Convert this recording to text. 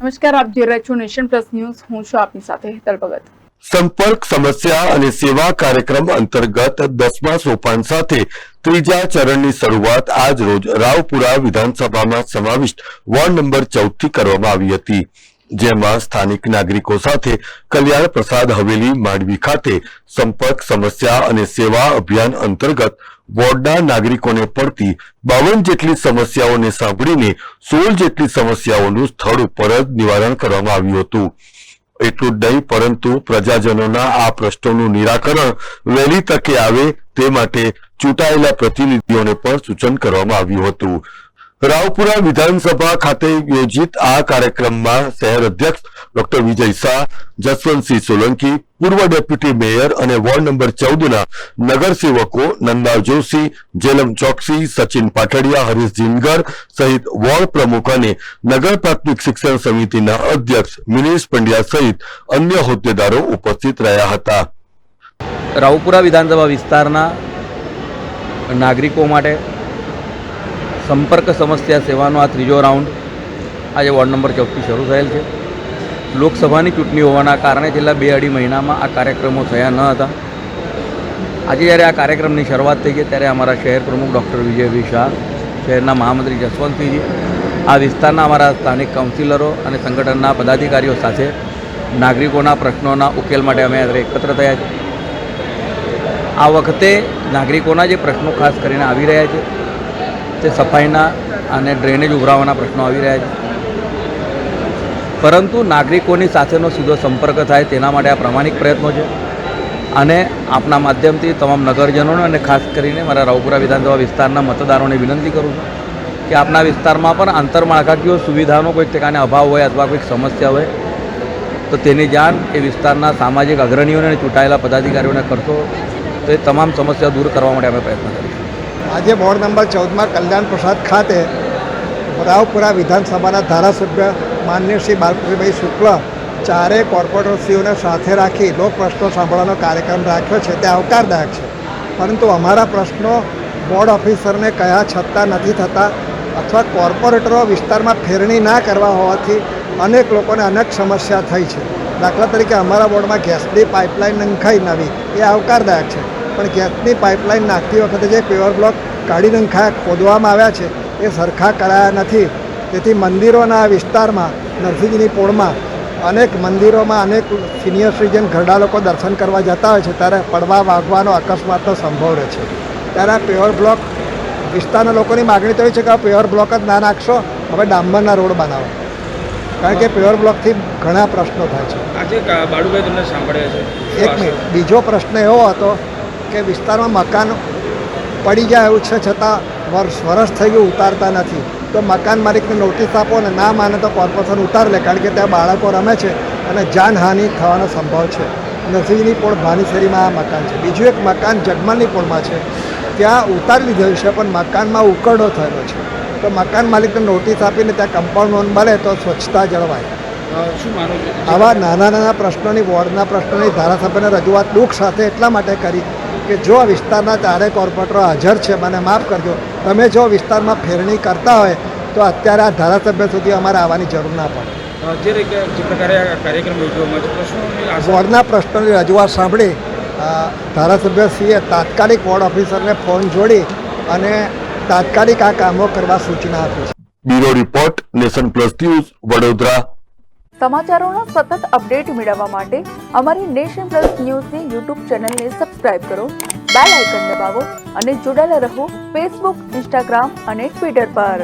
નમસ્કાર, આપ જોઈ રહ્યા છો નેશન પ્લસ ન્યૂઝ. હું છું આપની સાથે હેતલ ભગત. સંપર્ક સમસ્યા અને સેવા કાર્યક્રમ અંતર્ગત 10મા સોપાન સાથે ત્રીજા ચરણની શરૂઆત આજ રોજ રાવપુરા વિધાનસભામાં સમાવિષ્ટ વોર્ડ નંબર 14 થી કરવામાં આવી હતી, જેમાં સ્થાનિક નાગરિકો સાથે કલ્યાણ પ્રસાદ હવેલી માંડવી ખાતે સંપર્ક સમસ્યા અને સેવા અભિયાન અંતર્ગત વોર્ડના નાગરિકોને પડતી 52 જેટલી સમસ્યાઓને સાંભળીને 16 જેટલી સમસ્યાઓનું સ્થળ ઉપર જ નિવારણ કરવામાં આવ્યું હતું. એટલું જ નહીં, પરંતુ પ્રજાજનોના આ પ્રશ્નોનું નિરાકરણ વહેલી તકે આવે તે માટે ચૂંટાયેલા પ્રતિનિધિઓને પણ સૂચન કરવામાં આવ્યું હતું. રાવપુરા વિધાનસભા ખાતે યોજિત આ કાર્યક્રમમાં શહેર અધ્યક્ષ ડોક્ટર વિજય શાહ, જસવંતસિંહ સોલંકી, પૂર્વ ડેપ્યુટી મેયર અને વોર્ડ નંબર 14ના નગરસેવકો નંદા જોશી, જેલમ ચોકસી, સચિન પાટડિયા, હરીશ જીનગર સહિત વોર્ડ પ્રમુખ અને નગર પ્રાથમિક શિક્ષણ સમિતિના અધ્યક્ષ મિનેશ પંડ્યા સહિત અન્ય હોદ્દેદારો ઉપસ્થિત રહ્યા હતા. રાવપુરા વિધાનસભા વિસ્તારના નાગરિકો માટે સંપર્ક સમસ્યા સેવાનો આ ત્રીજો રાઉન્ડ આજે વોર્ડ નંબર 14 શરૂ થયેલ છે. લોકસભાની ચૂંટણી હોવાના કારણે છેલ્લા 2-2.5 મહિનામાં આ કાર્યક્રમો થયા ન હતા. આજે જ્યારે આ કાર્યક્રમની શરૂઆત થઈ છે ત્યારે અમારા શહેર પ્રમુખ ડૉક્ટર વિજયભાઈ શાહ, શહેરના મહામંત્રી જસવંતસિંહજી, આ વિસ્તારના અમારા સ્થાનિક કાઉન્સિલરો અને સંગઠનના પદાધિકારીઓ સાથે નાગરિકોના પ્રશ્નોના ઉકેલ માટે અમે એકત્ર થયા છે. આ વખતે નાગરિકોના જે પ્રશ્નો ખાસ કરીને આવી રહ્યા છે તે સફાઈના અને ડ્રેનેજ ઉભરાવાના પ્રશ્નો આવી રહ્યા છે, પરંતુ નાગરિકોની સાથેનો સીધો સંપર્ક થાય તેના માટે આ પ્રામાણિક પ્રયત્નો છે. અને આપના માધ્યમથી તમામ નગરજનોને અને ખાસ કરીને મારા રાવપુરા વિધાનસભા વિસ્તારના મતદારોને વિનંતી કરું છું કે આપના વિસ્તારમાં પણ આંતરમાળખાકીય સુવિધાનો કોઈક ઠેકાણે અભાવ હોય અથવા કોઈક સમસ્યા હોય તો તેની જાણ એ વિસ્તારના સામાજિક અગ્રણીઓને અને ચૂંટાયેલા પદાધિકારીઓને કરશો તો એ તમામ સમસ્યા દૂર કરવા માટે અમે પ્રયત્ન કરીશું. આજે વોર્ડ નંબર 14માં કલ્યાણ પ્રસાદ ખાતે રાવપુરા વિધાનસભાના ધારાસભ્ય માન્ય શ્રી બાલકૃષ્ણભાઈ શુક્લ ચારેય કોર્પોરેટરશ્રીઓને સાથે રાખી લોક પ્રશ્નો સાંભળવાનો કાર્યક્રમ રાખ્યો છે તે આવકારદાયક છે, પરંતુ અમારા પ્રશ્નો બોર્ડ ઓફિસરને કહ્યા છતાં નથી થતા અથવા કોર્પોરેટરો વિસ્તારમાં ફેરણી ના કરવા હોવાથી અનેક લોકોને અનેક સમસ્યા થઈ છે. દાખલા તરીકે અમારા બોર્ડમાં ગેસની પાઇપલાઇન નંખાઈ નવી એ આવકારદાયક છે, પણ ગેસની પાઇપલાઇન નાખતી વખતે જે પેવર બ્લોક કાઢી નંખાયા ખોદવામાં આવ્યા છે એ સરખા કરાયા નથી. તેથી મંદિરોના વિસ્તારમાં નરસિંહજીની પોળમાં અનેક મંદિરોમાં અનેક સિનિયર સિટીઝન ઘરડા લોકો દર્શન કરવા જતા હોય છે ત્યારે પડવા વાગવાનો અકસ્માતનો સંભવ રહે છે. ત્યારે આ પેવર બ્લોક વિસ્તારના લોકોની માગણી તો હોય છે કે આ પેવર બ્લોક જ ના નાખશો, હવે ડામરના રોડ બનાવો, કારણ કે પેવર બ્લોકથી ઘણા પ્રશ્નો થાય છે. આજે બાળુભાઈ તમને સાંભળ્યા છે. એક મિનિટ, બીજો પ્રશ્ન એવો હતો કે વિસ્તારમાં મકાન પડી જાય એવું છે છતાં વર્ષ થઈ ગયું ઉતારતા નથી, તો મકાન માલિકને નોટિસ આપો અને ના માને તો કોર્પોરેશન ઉતાર લે, કારણ કે ત્યાં બાળકો રમે છે અને જાનહાનિ થવાનો સંભવ છે. નરસિંહજીની પોળ ભાનીસેરીમાં આ મકાન છે. બીજું એક મકાન જગમાલની પોળમાં છે, ત્યાં ઉતારી લીધેલું છે પણ મકાનમાં ઉકરડો થયેલો છે, તો મકાન માલિકને નોટિસ આપીને ત્યાં કમ્પાઉન્ડ વોલ બને તો સ્વચ્છતા જળવાય. શું માનું છે? આવા નાના પ્રશ્નોની વોર્ડના પ્રશ્નોની ધારાસભ્યને રજૂઆત દુઃખ સાથે એટલા માટે કરી કે જો વિસ્તારના ચારે કોર્પોરેટરો હાજર છે, મને માફ કરજો, તમે જો વિસ્તારમાં ફેરણી કરતા હોય તો અત્યારે આ ધારાસભ્ય સુધી અમારે આવવાની જરૂર ના પડે. જે પ્રકારે આ કાર્યક્રમ યોજવામાં છે, પ્રશ્નોની વોર્ડના પ્રશ્નોની રજૂઆત સાંભળી ધારાસભ્યશ્રીએ તાત્કાલિક વોર્ડ ઓફિસરને ફોન જોડી અને તાત્કાલિક આ કામો કરવા સૂચના આપી છે. Bureau report, nation plus news, Vadodara. સમાચારોના સતત અપડેટ મેળવવા માટે અમારી નેશન પ્લસ ન્યૂઝની યુટ્યુબ ચેનલને સબસ્ક્રાઇબ કરો, બેલ આઇકન દબાવો અને જોડાયેલા રહો ફેસબુક, ઇન્સ્ટાગ્રામ અને ટ્વિટર પર.